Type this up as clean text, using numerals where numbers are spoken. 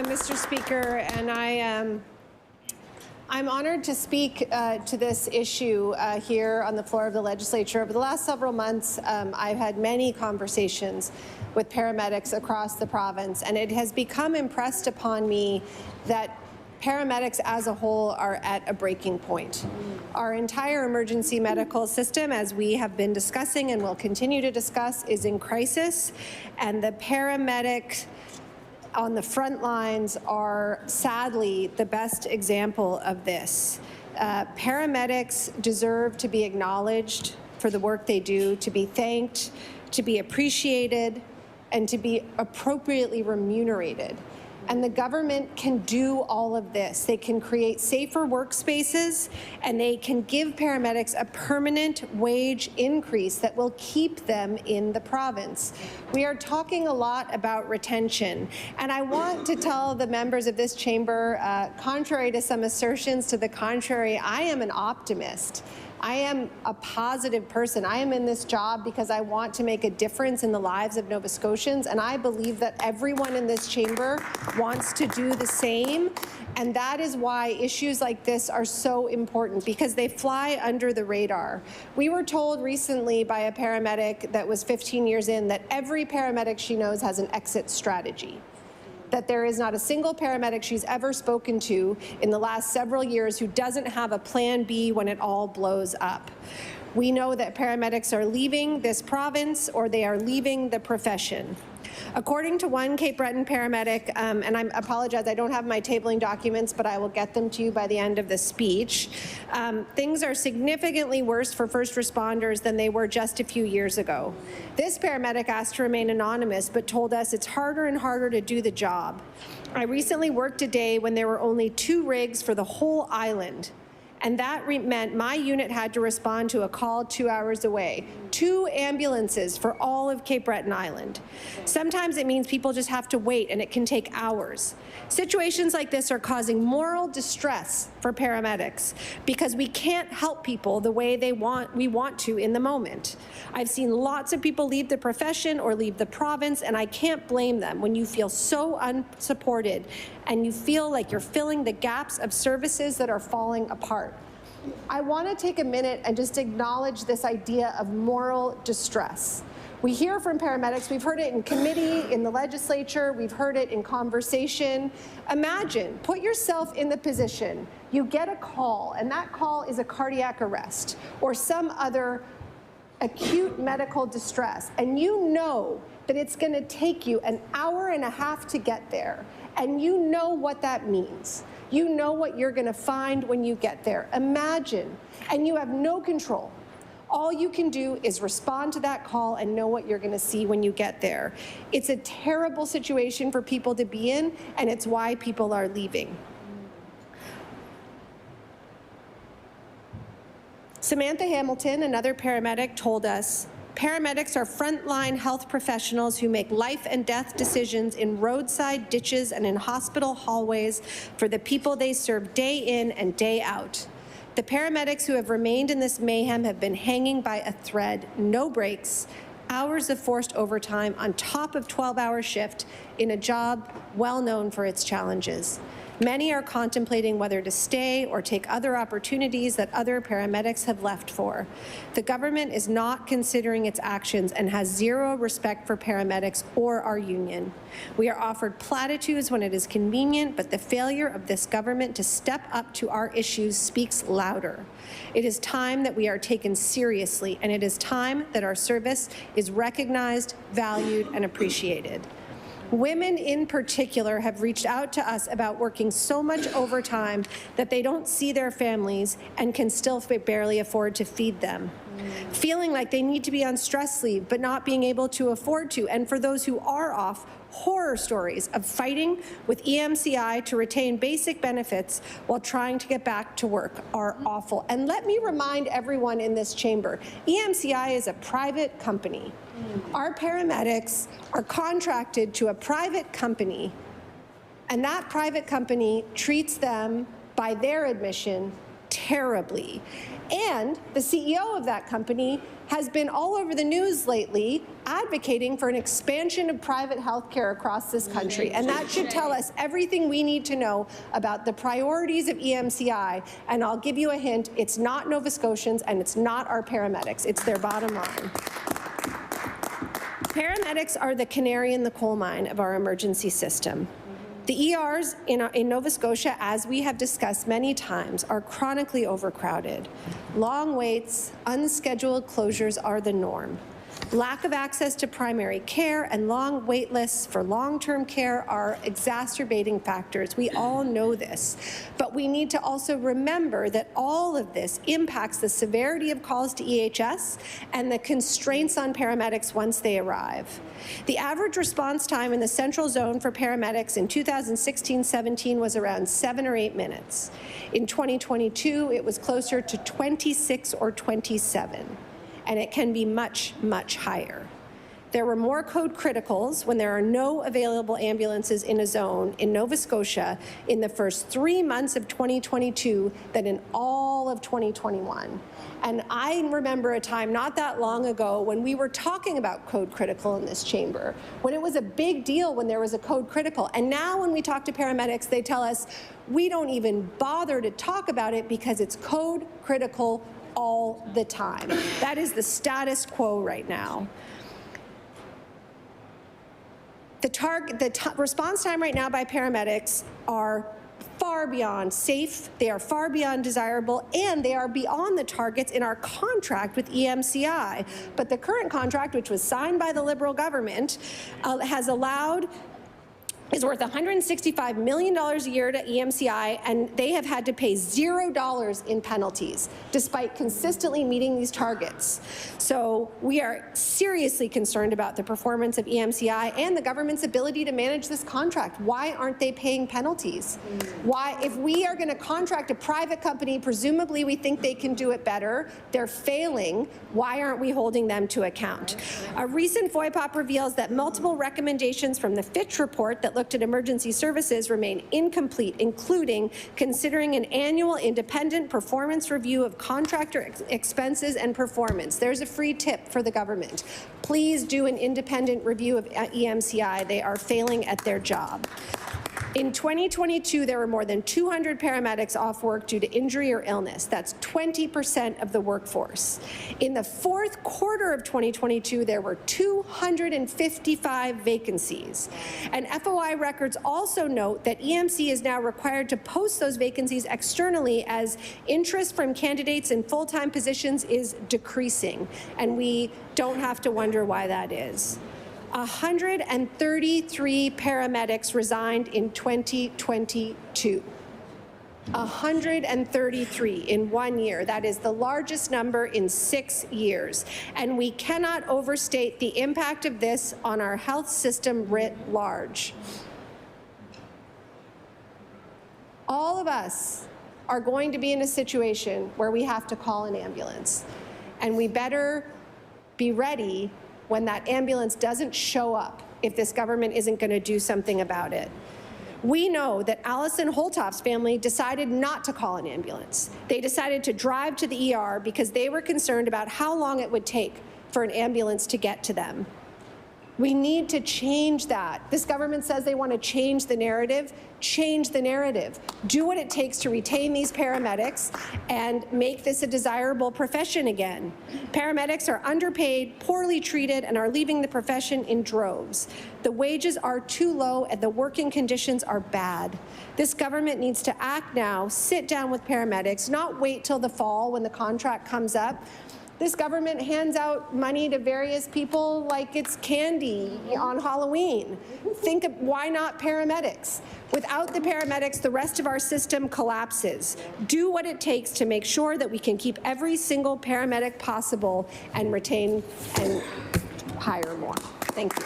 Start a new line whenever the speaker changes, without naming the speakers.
Mr. Speaker, and I'm honored to speak to this issue here on the floor of the legislature. Over the last several months, I've had many conversations with paramedics across the province, and it has become impressed upon me that paramedics as a whole are at a breaking point. Our entire emergency medical system, as we have been discussing and will continue to discuss, is in crisis, and the paramedics on the front lines are sadly the best example of this. Paramedics deserve to be acknowledged for the work they do, to be thanked, to be appreciated, and to be appropriately remunerated. And the government can do all of this. They can create safer workspaces, and they can give paramedics a permanent wage increase that will keep them in the province. We are talking a lot about retention, and I want to tell the members of this chamber, contrary to some assertions to the contrary, I am an optimist. I am a positive person. I am in this job because I want to make a difference in the lives of Nova Scotians, and I believe that everyone in this chamber wants to do the same. And that is why issues like this are so important, because they fly under the radar. We were told recently by a paramedic that was 15 years in that every paramedic she knows has an exit strategy, that there is not a single paramedic she's ever spoken to in the last several years who doesn't have a plan B when it all blows up. We know that paramedics are leaving this province, or they are leaving the profession. According to one Cape Breton paramedic, and I apologize, I don't have my tabling documents, but I will get them to you by the end of the speech, things are significantly worse for first responders than they were just a few years ago. This paramedic asked to remain anonymous, but told us it's harder and harder to do the job. I recently worked a day when there were only 2 rigs for the whole island. And that meant my unit had to respond to a call 2 hours away. 2 ambulances for all of Cape Breton Island. Sometimes it means people just have to wait, and it can take hours. Situations like this are causing moral distress for paramedics because we can't help people the way we want to in the moment. I've seen lots of people leave the profession or leave the province, and I can't blame them when you feel so unsupported and you feel like you're filling the gaps of services that are falling apart. I want to take a minute and just acknowledge this idea of moral distress. We hear from paramedics, we've heard it in committee, in the legislature, we've heard it in conversation. Imagine, put yourself in the position, you get a call, and that call is a cardiac arrest or some other acute medical distress, and you know that it's going to take you an hour and a half to get there, and you know what that means. You know what you're going to find when you get there. Imagine, and you have no control. All you can do is respond to that call and know what you're going to see when you get there. It's a terrible situation for people to be in, and it's why people are leaving. Samantha Hamilton, another paramedic, told us, paramedics are frontline health professionals who make life and death decisions in roadside ditches and in hospital hallways for the people they serve day in and day out. The paramedics who have remained in this mayhem have been hanging by a thread, no breaks, hours of forced overtime on top of 12-hour shift in a job well known for its challenges. Many are contemplating whether to stay or take other opportunities that other paramedics have left for. The government is not considering its actions and has zero respect for paramedics or our union. We are offered platitudes when it is convenient, but the failure of this government to step up to our issues speaks louder. It is time that we are taken seriously, and it is time that our service is recognized, valued, and appreciated. Women in particular have reached out to us about working so much overtime that they don't see their families and can still barely afford to feed them. Feeling like they need to be on stress leave but not being able to afford to. And for those who are off, horror stories of fighting with EMCI to retain basic benefits while trying to get back to work are awful. And let me remind everyone in this chamber, EMCI is a private company. Our paramedics are contracted to a private company, and that private company treats them, by their admission, terribly. And the CEO of that company has been all over the news lately advocating for an expansion of private health care across this country. And that should tell us everything we need to know about the priorities of EMCI. And I'll give you a hint, it's not Nova Scotians and it's not our paramedics, it's their bottom line. Paramedics are the canary in the coal mine of our emergency system. The ERs in Nova Scotia, as we have discussed many times, are chronically overcrowded. Long waits, unscheduled closures are the norm. Lack of access to primary care and long wait lists for long-term care are exacerbating factors. We all know this. But we need to also remember that all of this impacts the severity of calls to EHS and the constraints on paramedics once they arrive. The average response time in the central zone for paramedics in 2016-17 was around 7 or 8 minutes. In 2022, it was closer to 26 or 27. And it can be much, much higher. There were more code criticals when there are no available ambulances in a zone in Nova Scotia in the first 3 months of 2022 than in all of 2021. And I remember a time not that long ago when we were talking about code critical in this chamber, when it was a big deal when there was a code critical. And now when we talk to paramedics, they tell us we don't even bother to talk about it because it's code critical all the time. That is the status quo right now. The response time right now by paramedics are far beyond safe, they are far beyond desirable, and they are beyond the targets in our contract with EMCI. But the current contract, which was signed by the Liberal government, is worth $165 million a year to EMCI, and they have had to pay $0 in penalties, despite consistently meeting these targets. So we are seriously concerned about the performance of EMCI and the government's ability to manage this contract. Why aren't they paying penalties? Why, if we are going to contract a private company, presumably we think they can do it better, they're failing, why aren't we holding them to account? A recent FOIPOP reveals that multiple recommendations from the Fitch report that looked at emergency services remain incomplete, including considering an annual independent performance review of contractor expenses and performance. There's a free tip for the government. Please do an independent review of EMCI. They are failing at their job. In 2022, there were more than 200 paramedics off work due to injury or illness. That's 20% of the workforce. In the fourth quarter of 2022, there were 255 vacancies. And FOI records also note that EMC is now required to post those vacancies externally as interest from candidates in full-time positions is decreasing. And we don't have to wonder why that is. 133 paramedics resigned in 2022. 133 in 1 year. That is the largest number in 6 years. And we cannot overstate the impact of this on our health system writ large. All of us are going to be in a situation where we have to call an ambulance. And we better be ready when that ambulance doesn't show up if this government isn't going to do something about it. We know that Allison Holtoff's family decided not to call an ambulance. They decided to drive to the ER because they were concerned about how long it would take for an ambulance to get to them. We need to change that. This government says they want to change the narrative. Change the narrative. Do what it takes to retain these paramedics and make this a desirable profession again. Paramedics are underpaid, poorly treated, and are leaving the profession in droves. The wages are too low and the working conditions are bad. This government needs to act now, sit down with paramedics, not wait till the fall when the contract comes up. This government hands out money to various people like it's candy on Halloween. Think of why not paramedics? Without the paramedics, the rest of our system collapses. Do what it takes to make sure that we can keep every single paramedic possible and retain and hire more. Thank you.